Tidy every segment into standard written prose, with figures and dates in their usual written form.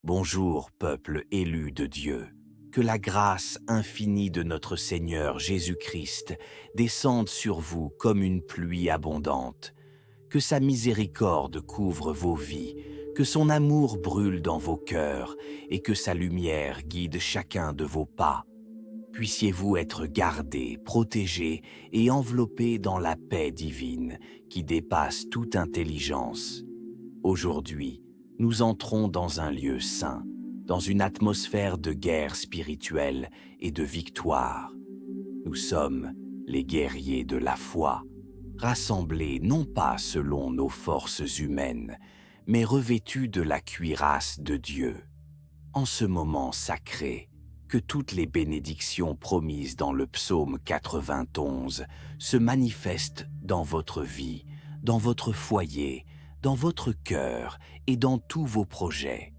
Bonjour, peuple élu de Dieu. Que la grâce infinie de notre Seigneur Jésus-Christ descende sur vous comme une pluie abondante. Que sa miséricorde couvre vos vies, que son amour brûle dans vos cœurs et que sa lumière guide chacun de vos pas. Puissiez-vous être gardés, protégés et enveloppés dans la paix divine qui dépasse toute intelligence. Aujourd'hui, nous entrons dans un lieu saint, dans une atmosphère de guerre spirituelle et de victoire. Nous sommes les guerriers de la foi, rassemblés non pas selon nos forces humaines, mais revêtus de la cuirasse de Dieu. En ce moment sacré, que toutes les bénédictions promises dans le psaume 91 se manifestent dans votre vie, dans votre foyer, dans votre cœur et dans tous vos projets.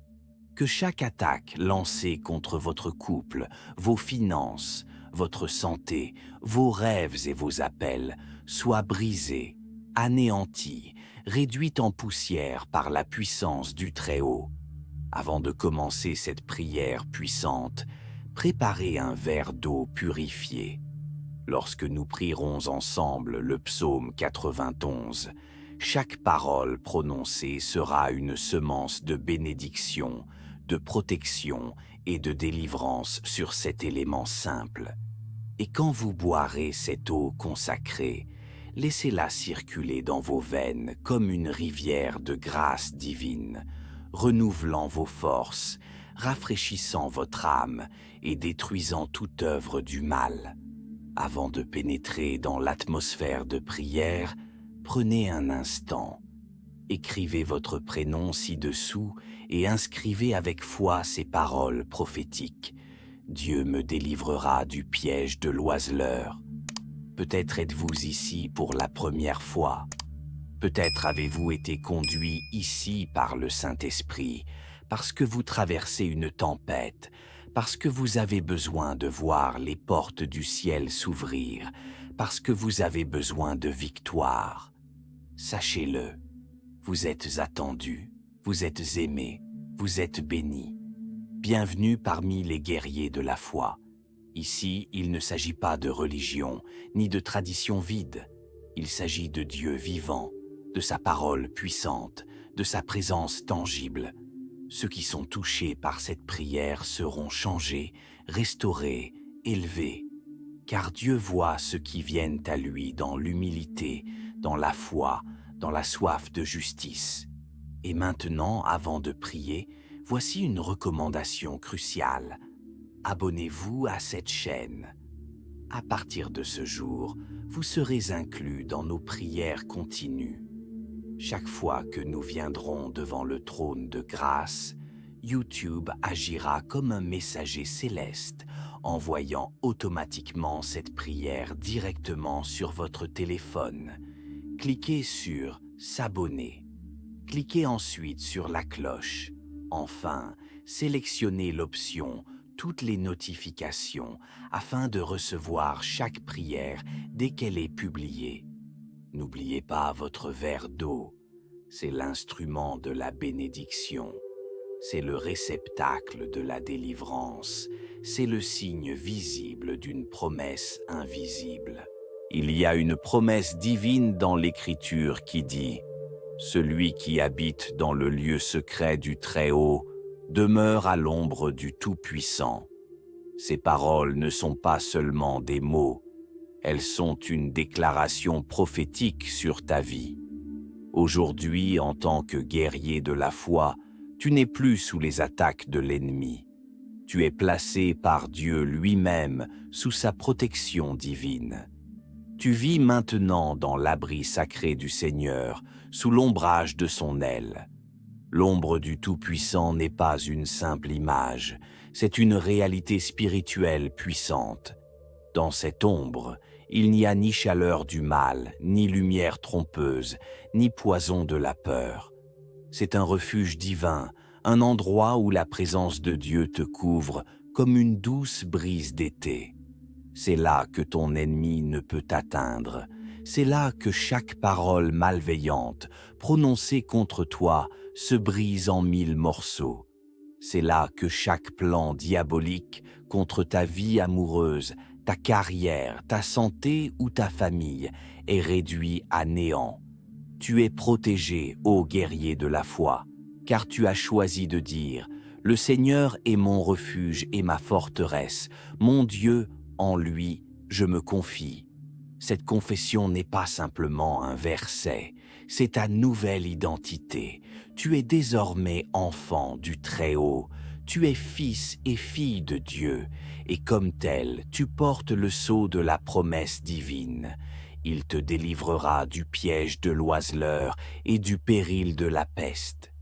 Que chaque attaque lancée contre votre couple, vos finances, votre santé, vos rêves et vos appels soit brisée, anéantie, réduite en poussière par la puissance du Très-Haut. Avant de commencer cette prière puissante, préparez un verre d'eau purifiée. Lorsque nous prierons ensemble le psaume 91, chaque parole prononcée sera une semence de bénédiction, de protection et de délivrance sur cet élément simple. Et quand vous boirez cette eau consacrée, laissez-la circuler dans vos veines comme une rivière de grâce divine, renouvelant vos forces, rafraîchissant votre âme et détruisant toute œuvre du mal. Avant de pénétrer dans l'atmosphère de prière, prenez un instant. Écrivez votre prénom ci-dessous et inscrivez avec foi ces paroles prophétiques. Dieu me délivrera du piège de l'oiseleur. Peut-être êtes-vous ici pour la première fois. Peut-être avez-vous été conduit ici par le Saint-Esprit, parce que vous traversez une tempête, parce que vous avez besoin de voir les portes du ciel s'ouvrir, parce que vous avez besoin de victoire. Sachez-le, vous êtes attendus, vous êtes aimés, vous êtes bénis. Bienvenue parmi les guerriers de la foi. Ici, il ne s'agit pas de religion, ni de tradition vide. Il s'agit de Dieu vivant, de sa parole puissante, de sa présence tangible. Ceux qui sont touchés par cette prière seront changés, restaurés, élevés. Car Dieu voit ceux qui viennent à lui dans l'humilité, dans la foi, dans la soif de justice. Et maintenant, avant de prier, voici une recommandation cruciale. Abonnez-vous à cette chaîne. À partir de ce jour, vous serez inclus dans nos prières continues. Chaque fois que nous viendrons devant le trône de grâce, YouTube agira comme un messager céleste, envoyant automatiquement cette prière directement sur votre téléphone. Cliquez sur « S'abonner ». Cliquez ensuite sur la cloche. Enfin, sélectionnez l'option « Toutes les notifications » afin de recevoir chaque prière dès qu'elle est publiée. N'oubliez pas votre verre d'eau. C'est l'instrument de la bénédiction. C'est le réceptacle de la délivrance. C'est le signe visible d'une promesse invisible. Il y a une promesse divine dans l'Écriture qui dit « Celui qui habite dans le lieu secret du Très-Haut demeure à l'ombre du Tout-Puissant. » Ces paroles ne sont pas seulement des mots, elles sont une déclaration prophétique sur ta vie. Aujourd'hui, en tant que guerrier de la foi, tu n'es plus sous les attaques de l'ennemi. Tu es placé par Dieu lui-même sous sa protection divine. Tu vis maintenant dans l'abri sacré du Seigneur, sous l'ombrage de son aile. L'ombre du Tout-Puissant n'est pas une simple image, c'est une réalité spirituelle puissante. Dans cette ombre, il n'y a ni chaleur du mal, ni lumière trompeuse, ni poison de la peur. C'est un refuge divin, un endroit où la présence de Dieu te couvre comme une douce brise d'été. C'est là que ton ennemi ne peut t'atteindre. C'est là que chaque parole malveillante prononcée contre toi se brise en 1000 morceaux. C'est là que chaque plan diabolique contre ta vie amoureuse, ta carrière, ta santé ou ta famille est réduit à néant. Tu es protégé, ô guerrier de la foi, car tu as choisi de dire « Le Seigneur est mon refuge et ma forteresse, mon Dieu, en lui, je me confie ». Cette confession n'est pas simplement un verset, c'est ta nouvelle identité. Tu es désormais enfant du Très-Haut, tu es fils et fille de Dieu, et comme tel, tu portes le sceau de la promesse divine. Il te délivrera du piège de l'oiseleur et du péril de la peste.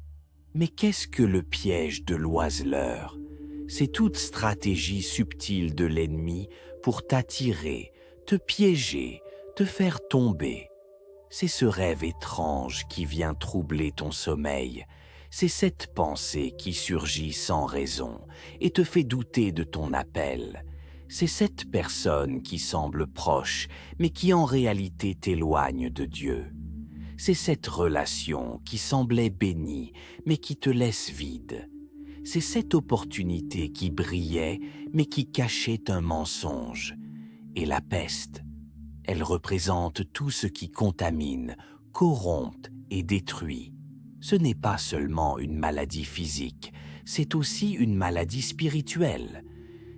Mais qu'est-ce que le piège de l'oiseleur? C'est toute stratégie subtile de l'ennemi pour t'attirer, te piéger, te faire tomber. C'est ce rêve étrange qui vient troubler ton sommeil. C'est cette pensée qui surgit sans raison et te fait douter de ton appel. C'est cette personne qui semble proche, mais qui en réalité t'éloigne de Dieu. C'est cette relation qui semblait bénie, mais qui te laisse vide. C'est cette opportunité qui brillait, mais qui cachait un mensonge. Et la peste, elle représente tout ce qui contamine, corrompt et détruit. Ce n'est pas seulement une maladie physique, c'est aussi une maladie spirituelle.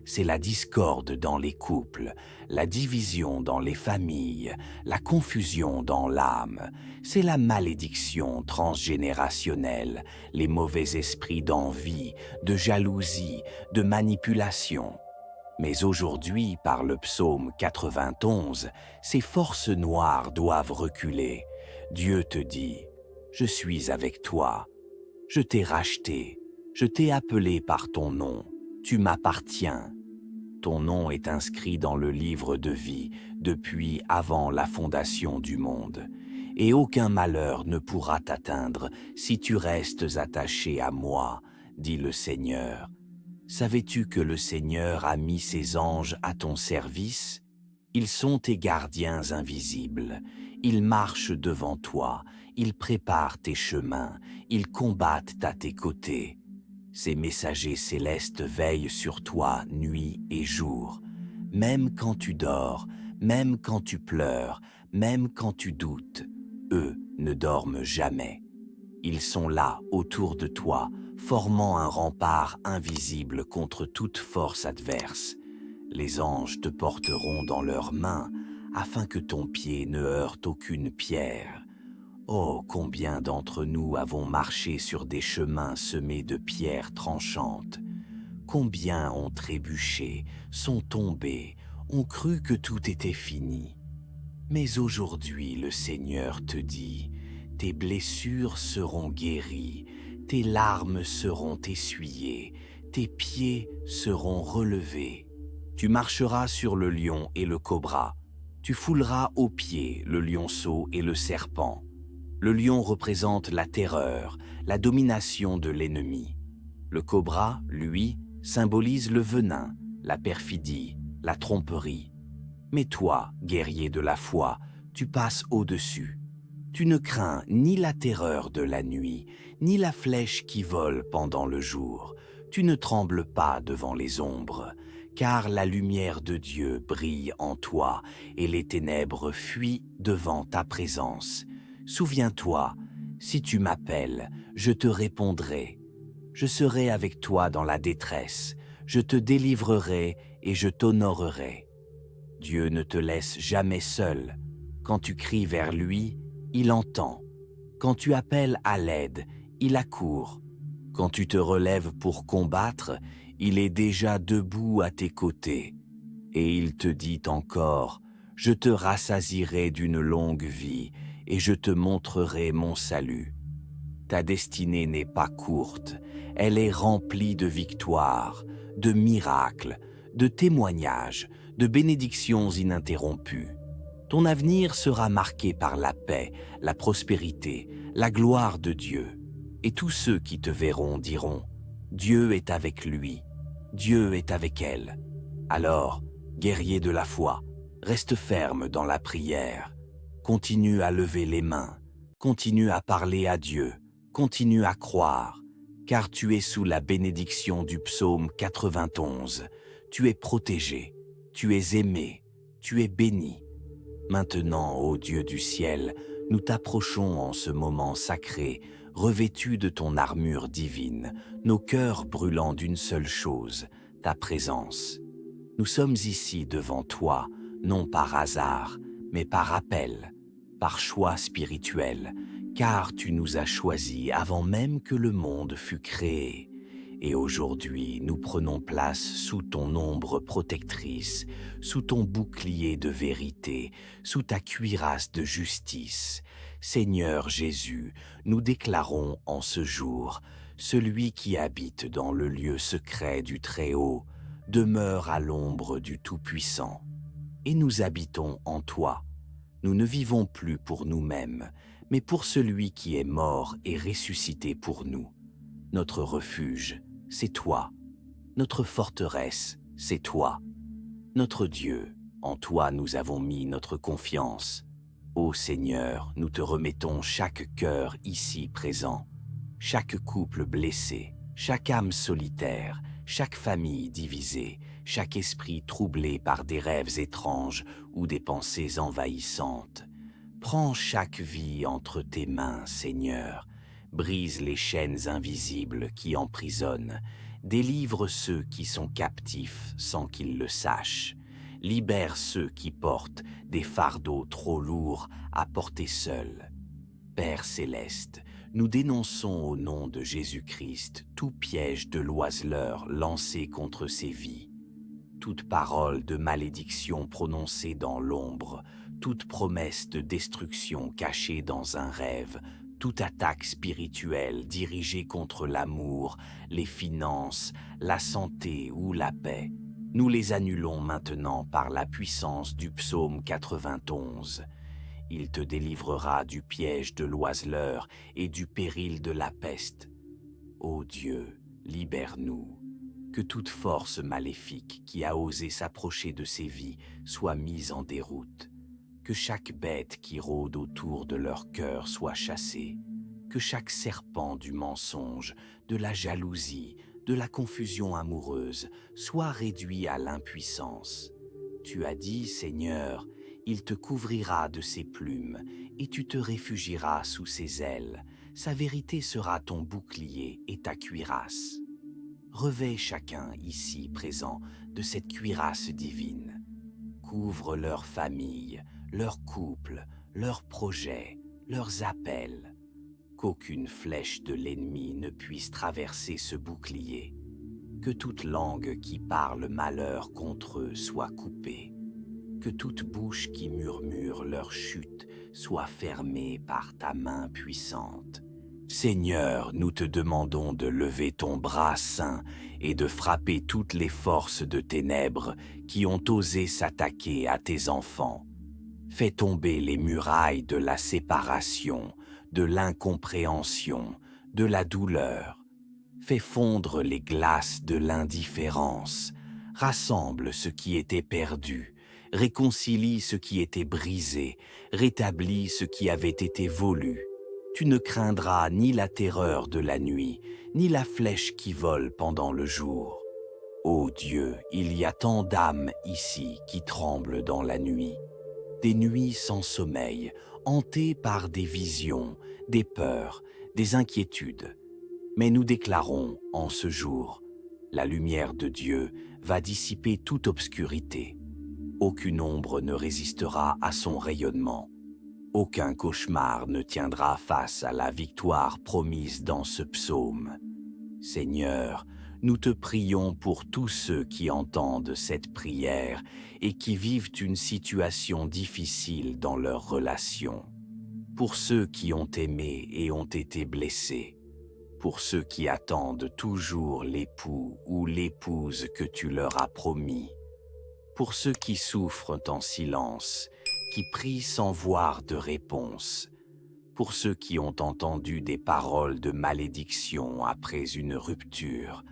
C'est la discorde dans les couples, la division dans les familles, la confusion dans l'âme. C'est la malédiction transgénérationnelle, les mauvais esprits d'envie, de jalousie, de manipulation. Mais aujourd'hui, par le psaume 91, ces forces noires doivent reculer. Dieu te dit « Je suis avec toi, je t'ai racheté, je t'ai appelé par ton nom, tu m'appartiens. » Ton nom est inscrit dans le livre de vie depuis avant la fondation du monde, et aucun malheur ne pourra t'atteindre si tu restes attaché à moi, dit le Seigneur. Savais-tu que le Seigneur a mis ses anges à ton service? Ils sont tes gardiens invisibles. Ils marchent devant toi, ils préparent tes chemins, ils combattent à tes côtés. Ces messagers célestes veillent sur toi nuit et jour. Même quand tu dors, même quand tu pleures, même quand tu doutes, eux ne dorment jamais. Ils sont là autour de toi, formant un rempart invisible contre toute force adverse. Les anges te porteront dans leurs mains afin que ton pied ne heurte aucune pierre. Oh, combien d'entre nous avons marché sur des chemins semés de pierres tranchantes. Combien ont trébuché, sont tombés, ont cru que tout était fini. Mais aujourd'hui, le Seigneur te dit, tes blessures seront guéries, tes larmes seront essuyées, tes pieds seront relevés. Tu marcheras sur le lion et le cobra, tu fouleras aux pieds le lionceau et le serpent. Le lion représente la terreur, la domination de l'ennemi. Le cobra, lui, symbolise le venin, la perfidie, la tromperie. Mais toi, guerrier de la foi, tu passes au-dessus. Tu ne crains ni la terreur de la nuit, ni la flèche qui vole pendant le jour. Tu ne trembles pas devant les ombres, car la lumière de Dieu brille en toi et les ténèbres fuient devant ta présence. Souviens-toi, si tu m'appelles, je te répondrai. Je serai avec toi dans la détresse, je te délivrerai et je t'honorerai. Dieu ne te laisse jamais seul. Quand tu cries vers lui, il entend. Quand tu appelles à l'aide, il accourt. Quand tu te relèves pour combattre, il est déjà debout à tes côtés. Et il te dit encore, « Je te rassasierai d'une longue vie, et je te montrerai mon salut. » Ta destinée n'est pas courte, elle est remplie de victoires, de miracles, de témoignages, de bénédictions ininterrompues. Ton avenir sera marqué par la paix, la prospérité, la gloire de Dieu. Et tous ceux qui te verront diront, « Dieu est avec lui, Dieu est avec elle. » Alors, guerrier de la foi, reste ferme dans la prière. Continue à lever les mains, continue à parler à Dieu, continue à croire, car tu es sous la bénédiction du psaume 91. Tu es protégé, tu es aimé, tu es béni. Maintenant, ô Dieu du ciel, nous t'approchons en ce moment sacré, revêtus de ton armure divine, nos cœurs brûlant d'une seule chose, ta présence. Nous sommes ici devant toi, non par hasard, mais par appel, par choix spirituel, car tu nous as choisis avant même que le monde fût créé. Et aujourd'hui, nous prenons place sous ton ombre protectrice, sous ton bouclier de vérité, sous ta cuirasse de justice. Seigneur Jésus, nous déclarons en ce jour, celui qui habite dans le lieu secret du Très-Haut demeure à l'ombre du Tout-Puissant. Et nous habitons en toi. Nous ne vivons plus pour nous-mêmes, mais pour celui qui est mort et ressuscité pour nous. Notre refuge, c'est toi. Notre forteresse, c'est toi. Notre Dieu, en toi nous avons mis notre confiance. Ô Seigneur, nous te remettons chaque cœur ici présent, chaque couple blessé, chaque âme solitaire, chaque famille divisée, chaque esprit troublé par des rêves étranges ou des pensées envahissantes. Prends chaque vie entre tes mains, Seigneur. Brise les chaînes invisibles qui emprisonnent. Délivre ceux qui sont captifs sans qu'ils le sachent. Libère ceux qui portent des fardeaux trop lourds à porter seuls. Père céleste, nous dénonçons au nom de Jésus-Christ tout piège de l'oiseleur lancé contre ces vies. Toute parole de malédiction prononcée dans l'ombre, toute promesse de destruction cachée dans un rêve, toute attaque spirituelle dirigée contre l'amour, les finances, la santé ou la paix, nous les annulons maintenant par la puissance du psaume 91. Il te délivrera du piège de l'oiseleur et du péril de la peste. Ô Dieu, libère-nous. Que toute force maléfique qui a osé s'approcher de ces vies soit mise en déroute. Que chaque bête qui rôde autour de leur cœur soit chassée. Que chaque serpent du mensonge, de la jalousie, de la confusion amoureuse soit réduit à l'impuissance. Tu as dit, Seigneur, il te couvrira de ses plumes et tu te réfugieras sous ses ailes. Sa vérité sera ton bouclier et ta cuirasse. Revêt chacun ici présent de cette cuirasse divine. Couvre leur famille, leurs couples, leurs projets, leurs appels. Qu'aucune flèche de l'ennemi ne puisse traverser ce bouclier. Que toute langue qui parle malheur contre eux soit coupée. Que toute bouche qui murmure leur chute soit fermée par ta main puissante. Seigneur, nous te demandons de lever ton bras saint et de frapper toutes les forces de ténèbres qui ont osé s'attaquer à tes enfants. Fais tomber les murailles de la séparation, de l'incompréhension, de la douleur. Fais fondre les glaces de l'indifférence. Rassemble ce qui était perdu. Réconcilie ce qui était brisé. Rétablis ce qui avait été volé. Tu ne craindras ni la terreur de la nuit, ni la flèche qui vole pendant le jour. Ô Dieu, il y a tant d'âmes ici qui tremblent dans la nuit. Des nuits sans sommeil, hantées par des visions, des peurs, des inquiétudes. Mais nous déclarons en ce jour, la lumière de Dieu va dissiper toute obscurité. Aucune ombre ne résistera à son rayonnement. Aucun cauchemar ne tiendra face à la victoire promise dans ce psaume. Seigneur, nous te prions pour tous ceux qui entendent cette prière et qui vivent une situation difficile dans leurs relations. Pour ceux qui ont aimé et ont été blessés. Pour ceux qui attendent toujours l'époux ou l'épouse que tu leur as promis. Pour ceux qui souffrent en silence, qui prient sans voir de réponse. Pour ceux qui ont entendu des paroles de malédiction après une rupture.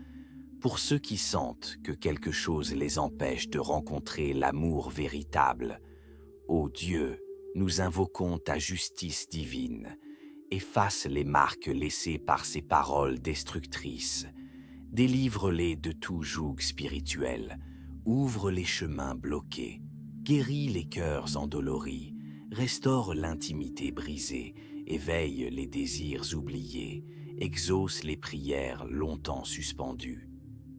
Pour ceux qui sentent que quelque chose les empêche de rencontrer l'amour véritable. Ô Dieu, nous invoquons ta justice divine. Efface les marques laissées par ces paroles destructrices. Délivre-les de tout joug spirituel. Ouvre les chemins bloqués. Guéris les cœurs endoloris. Restaure l'intimité brisée. Éveille les désirs oubliés. Exauce les prières longtemps suspendues.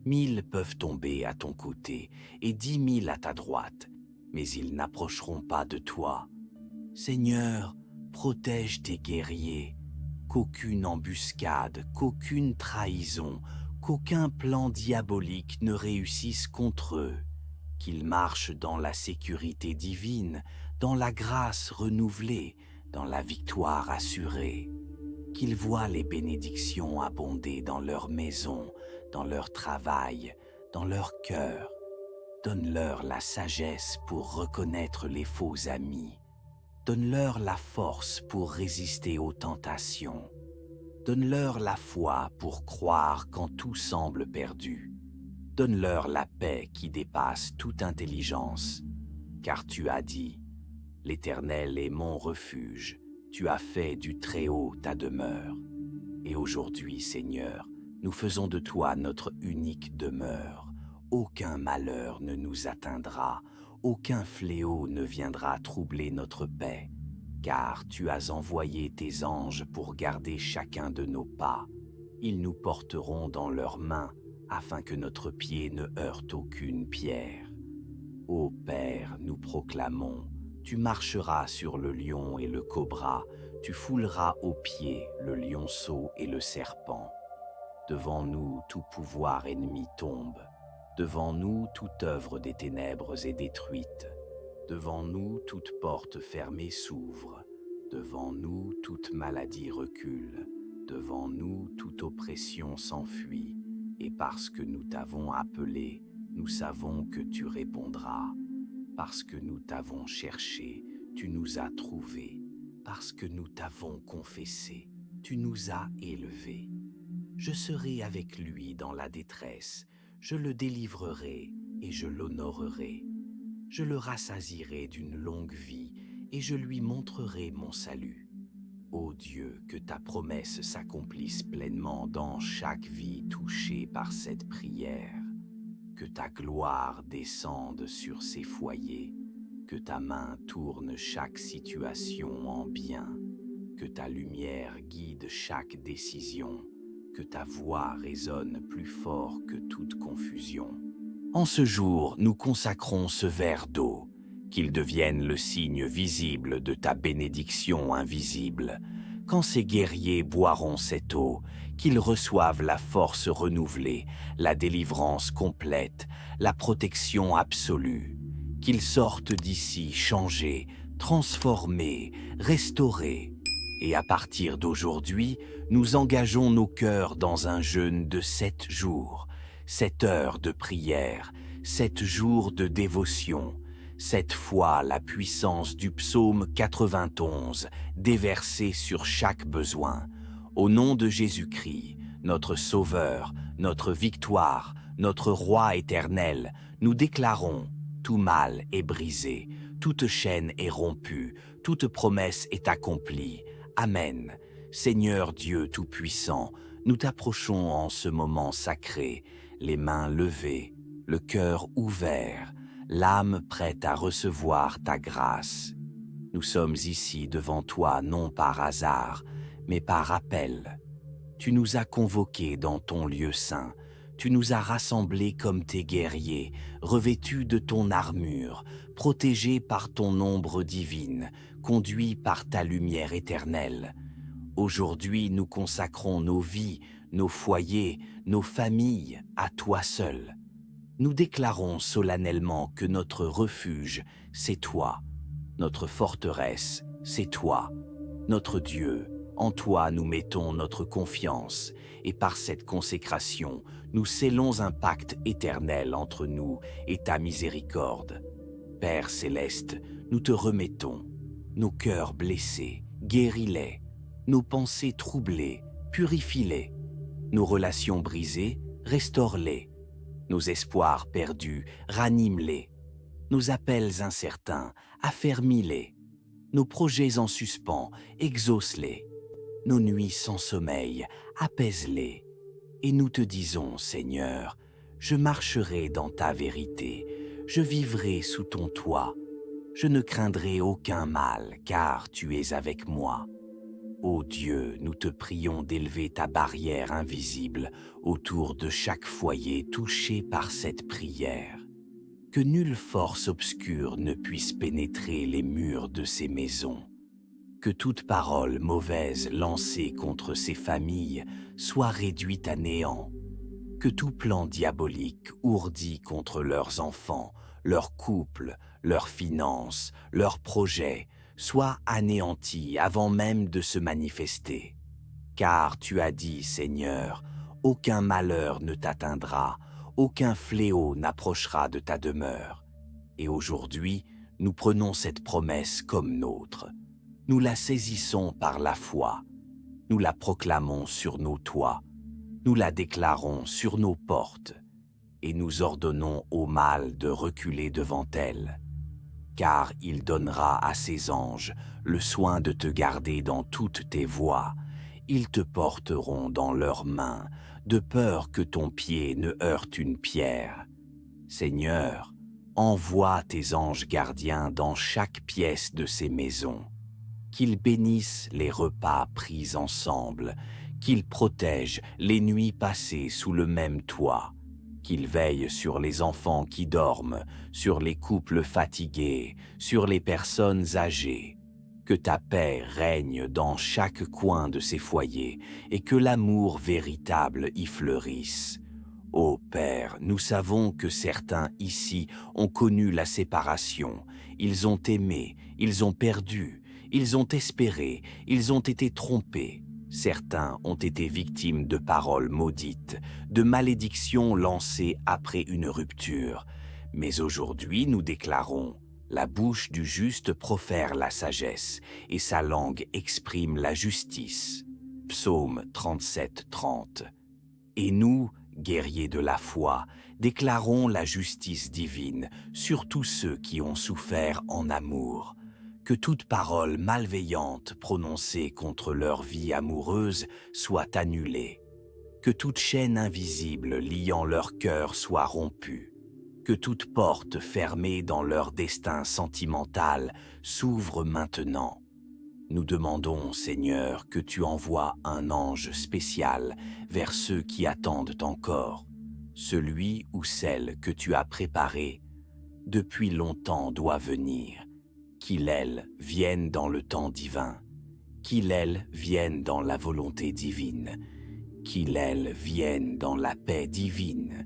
1000 peuvent tomber à ton côté et 10 000 à ta droite, mais ils n'approcheront pas de toi. Seigneur, protège tes guerriers, qu'aucune embuscade, qu'aucune trahison, qu'aucun plan diabolique ne réussisse contre eux, qu'ils marchent dans la sécurité divine, dans la grâce renouvelée, dans la victoire assurée, qu'ils voient les bénédictions abonder dans leur maison, dans leur travail, dans leur cœur. Donne-leur la sagesse pour reconnaître les faux amis. Donne-leur la force pour résister aux tentations. Donne-leur la foi pour croire quand tout semble perdu. Donne-leur la paix qui dépasse toute intelligence. Car tu as dit, « L'Éternel est mon refuge, tu as fait du Très-Haut ta demeure. » Et aujourd'hui, Seigneur, nous faisons de toi notre unique demeure. Aucun malheur ne nous atteindra, aucun fléau ne viendra troubler notre paix, car tu as envoyé tes anges pour garder chacun de nos pas. Ils nous porteront dans leurs mains, afin que notre pied ne heurte aucune pierre. Ô Père, nous proclamons, tu marcheras sur le lion et le cobra, tu fouleras aux pieds le lionceau et le serpent. Devant nous, tout pouvoir ennemi tombe. Devant nous, toute œuvre des ténèbres est détruite. Devant nous, toute porte fermée s'ouvre. Devant nous, toute maladie recule. Devant nous, toute oppression s'enfuit. Et parce que nous t'avons appelé, nous savons que tu répondras. Parce que nous t'avons cherché, tu nous as trouvés. Parce que nous t'avons confessé, tu nous as élevés. Je serai avec lui dans la détresse, je le délivrerai et je l'honorerai. Je le rassasierai d'une longue vie et je lui montrerai mon salut. Ô Dieu, que ta promesse s'accomplisse pleinement dans chaque vie touchée par cette prière. Que ta gloire descende sur ces foyers, que ta main tourne chaque situation en bien, que ta lumière guide chaque décision, que ta voix résonne plus fort que toute confusion. En ce jour, nous consacrons ce verre d'eau, qu'il devienne le signe visible de ta bénédiction invisible. Quand ces guerriers boiront cette eau, qu'ils reçoivent la force renouvelée, la délivrance complète, la protection absolue. Qu'ils sortent d'ici changés, transformés, restaurés. Et à partir d'aujourd'hui, nous engageons nos cœurs dans un jeûne de 7 jours, 7 heures de prière, 7 jours de dévotion, 7 fois la puissance du psaume 91 déversée sur chaque besoin. Au nom de Jésus-Christ, notre Sauveur, notre victoire, notre Roi éternel, nous déclarons: tout mal est brisé, toute chaîne est rompue, toute promesse est accomplie. Amen. Seigneur Dieu Tout-Puissant, nous t'approchons en ce moment sacré, les mains levées, le cœur ouvert, l'âme prête à recevoir ta grâce. Nous sommes ici devant toi non par hasard, mais par appel. Tu nous as convoqués dans ton lieu saint, tu nous as rassemblés comme tes guerriers, revêtus de ton armure, protégés par ton ombre divine, conduits par ta lumière éternelle. Aujourd'hui, nous consacrons nos vies, nos foyers, nos familles à toi seul. Nous déclarons solennellement que notre refuge, c'est toi. Notre forteresse, c'est toi. Notre Dieu, en toi nous mettons notre confiance, et par cette consécration, nous scellons un pacte éternel entre nous et ta miséricorde. Père céleste, nous te remettons nos cœurs blessés, guéris-les, nos pensées troublées, purifie-les, nos relations brisées, restaure-les, nos espoirs perdus, ranime-les, nos appels incertains, affermis-les, nos projets en suspens, exauce-les, nos nuits sans sommeil, apaise-les. Et nous te disons, Seigneur, je marcherai dans ta vérité, je vivrai sous ton toit, je ne craindrai aucun mal, car tu es avec moi. Ô Dieu, nous te prions d'élever ta barrière invisible autour de chaque foyer touché par cette prière. Que nulle force obscure ne puisse pénétrer les murs de ces maisons. Que toute parole mauvaise lancée contre ces familles soit réduite à néant. Que tout plan diabolique ourdi contre leurs enfants, leurs couples, leurs finances, leurs projets, soit anéanti avant même de se manifester. Car tu as dit, Seigneur, aucun malheur ne t'atteindra, aucun fléau n'approchera de ta demeure. Et aujourd'hui, nous prenons cette promesse comme nôtre. Nous la saisissons par la foi. Nous la proclamons sur nos toits. Nous la déclarons sur nos portes. Et nous ordonnons au mal de reculer devant elle. Car il donnera à ses anges le soin de te garder dans toutes tes voies. Ils te porteront dans leurs mains, de peur que ton pied ne heurte une pierre. Seigneur, envoie tes anges gardiens dans chaque pièce de ces maisons. Qu'ils bénissent les repas pris ensemble, qu'ils protègent les nuits passées sous le même toit, qu'ils veillent sur les enfants qui dorment, sur les couples fatigués, sur les personnes âgées. Que ta paix règne dans chaque coin de ces foyers et que l'amour véritable y fleurisse. Ô Père, nous savons que certains ici ont connu la séparation, ils ont aimé, ils ont perdu, ils ont espéré, ils ont été trompés. Certains ont été victimes de paroles maudites, de malédictions lancées après une rupture. Mais aujourd'hui, nous déclarons: la bouche du juste profère la sagesse, et sa langue exprime la justice. Psaume 37, 30. Et nous, guerriers de la foi, déclarons la justice divine sur tous ceux qui ont souffert en amour. Que toute parole malveillante prononcée contre leur vie amoureuse soit annulée. Que toute chaîne invisible liant leur cœur soit rompue. Que toute porte fermée dans leur destin sentimental s'ouvre maintenant. Nous demandons, Seigneur, que tu envoies un ange spécial vers ceux qui attendent encore. Celui ou celle que tu as préparé depuis longtemps doit venir. Qu'il, elle, vienne dans le temps divin. Qu'il, elle, vienne dans la volonté divine. Qu'il, elle, vienne dans la paix divine.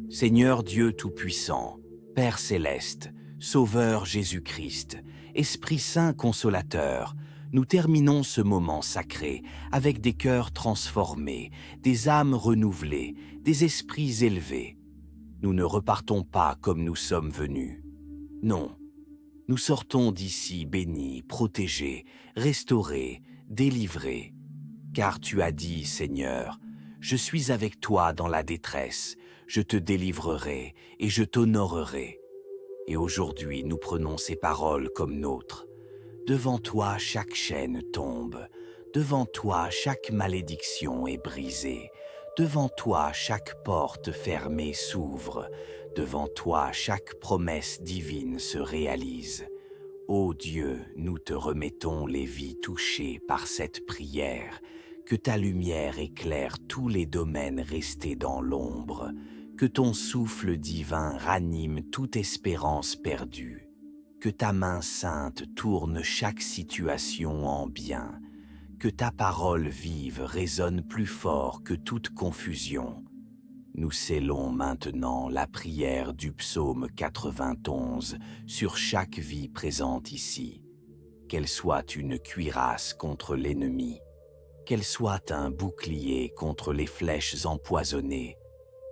Seigneur Dieu Tout-Puissant, Père Céleste, Sauveur Jésus-Christ, Esprit Saint Consolateur, nous terminons ce moment sacré avec des cœurs transformés, des âmes renouvelées, des esprits élevés. Nous ne repartons pas comme nous sommes venus. Non, nous sortons d'ici bénis, protégés, restaurés, délivrés. Car tu as dit, Seigneur, je suis avec toi dans la détresse, je te délivrerai et je t'honorerai. Et aujourd'hui, nous prenons ces paroles comme nôtres. Devant toi, chaque chaîne tombe. Devant toi, chaque malédiction est brisée. Devant toi, chaque porte fermée s'ouvre. Devant toi, chaque promesse divine se réalise. Ô Dieu, nous te remettons les vies touchées par cette prière. Que ta lumière éclaire tous les domaines restés dans l'ombre. Que ton souffle divin ranime toute espérance perdue. Que ta main sainte tourne chaque situation en bien. Que ta parole vive résonne plus fort que toute confusion. Nous scellons maintenant la prière du psaume 91 sur chaque vie présente ici. Qu'elle soit une cuirasse contre l'ennemi. Qu'elle soit un bouclier contre les flèches empoisonnées.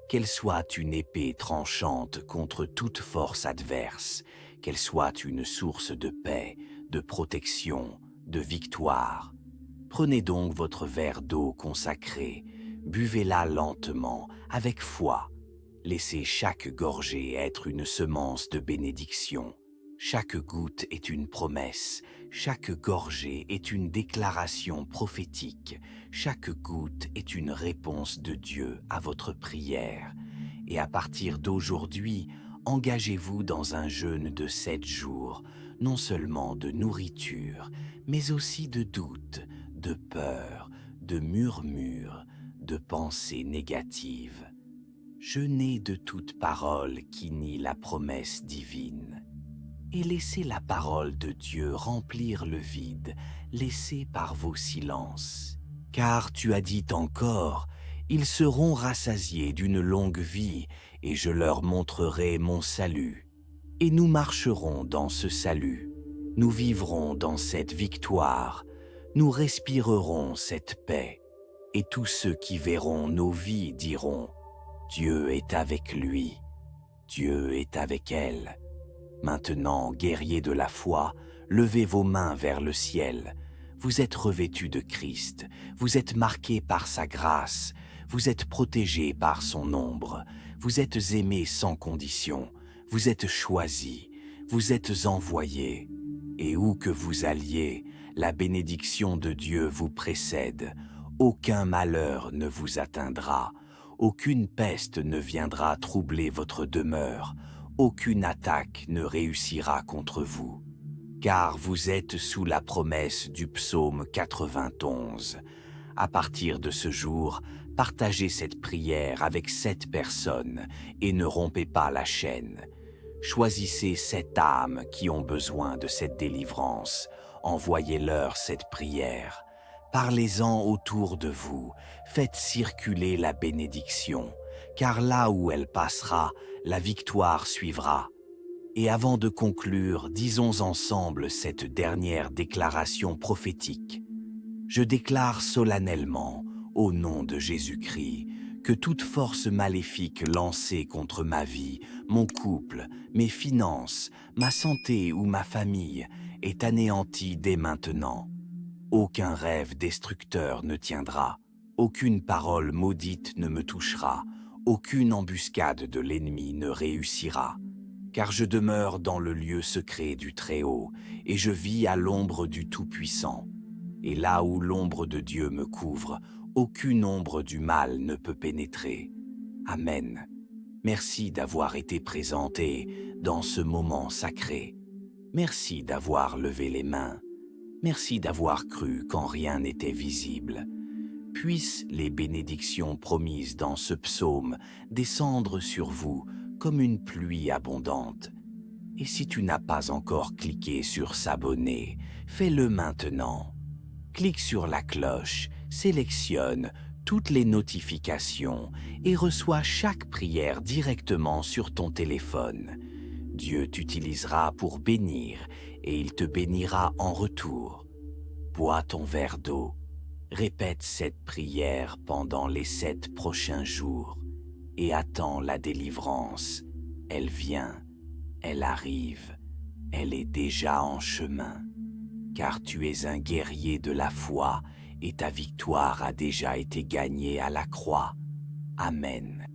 Qu'elle soit une épée tranchante contre toute force adverse, qu'elle soit une source de paix, de protection, de victoire. Prenez donc votre verre d'eau consacrée, buvez-la lentement, avec foi. Laissez chaque gorgée être une semence de bénédiction. Chaque goutte est une promesse, chaque gorgée est une déclaration prophétique, chaque goutte est une réponse de Dieu à votre prière. Et à partir d'aujourd'hui, engagez-vous dans un jeûne de 7 jours, non seulement de nourriture, mais aussi de doute, de peur, de murmures, de pensées négatives. Jeûnez de toute parole qui nie la promesse divine. Et laissez la parole de Dieu remplir le vide, laissé par vos silences. Car tu as dit encore, ils seront rassasiés d'une longue vie, et je leur montrerai mon salut. Et nous marcherons dans ce salut, nous vivrons dans cette victoire, nous respirerons cette paix, et tous ceux qui verront nos vies diront, Dieu est avec lui, Dieu est avec elle. Maintenant, guerriers de la foi, levez vos mains vers le ciel. Vous êtes revêtus de Christ, vous êtes marqués par sa grâce, vous êtes protégés par son ombre, vous êtes aimés sans condition, vous êtes choisis, vous êtes envoyés. Et où que vous alliez, la bénédiction de Dieu vous précède. Aucun malheur ne vous atteindra, aucune peste ne viendra troubler votre demeure. Aucune attaque ne réussira contre vous, car vous êtes sous la promesse du psaume 91. À partir de ce jour, partagez cette prière avec 7 personnes et ne rompez pas la chaîne. Choisissez 7 âmes qui ont besoin de cette délivrance. Envoyez-leur cette prière. Parlez-en autour de vous. Faites circuler la bénédiction, car là où elle passera, la victoire suivra. Et avant de conclure, disons ensemble cette dernière déclaration prophétique. Je déclare solennellement, au nom de Jésus-Christ, que toute force maléfique lancée contre ma vie, mon couple, mes finances, ma santé ou ma famille est anéantie dès maintenant. Aucun rêve destructeur ne tiendra, aucune parole maudite ne me touchera, aucune embuscade de l'ennemi ne réussira, car je demeure dans le lieu secret du Très-Haut, et je vis à l'ombre du Tout-Puissant. Et là où l'ombre de Dieu me couvre, aucune ombre du mal ne peut pénétrer. Amen. Merci d'avoir été présenté dans ce moment sacré. Merci d'avoir levé les mains. Merci d'avoir cru quand rien n'était visible. Puissent les bénédictions promises dans ce psaume descendre sur vous comme une pluie abondante. Et si tu n'as pas encore cliqué sur s'abonner, fais-le maintenant. Clique sur la cloche, sélectionne toutes les notifications et reçois chaque prière directement sur ton téléphone. Dieu t'utilisera pour bénir et il te bénira en retour. Bois ton verre d'eau. Répète cette prière pendant les 7 prochains jours et attends la délivrance. Elle vient, elle arrive, elle est déjà en chemin, car tu es un guerrier de la foi et ta victoire a déjà été gagnée à la croix. Amen.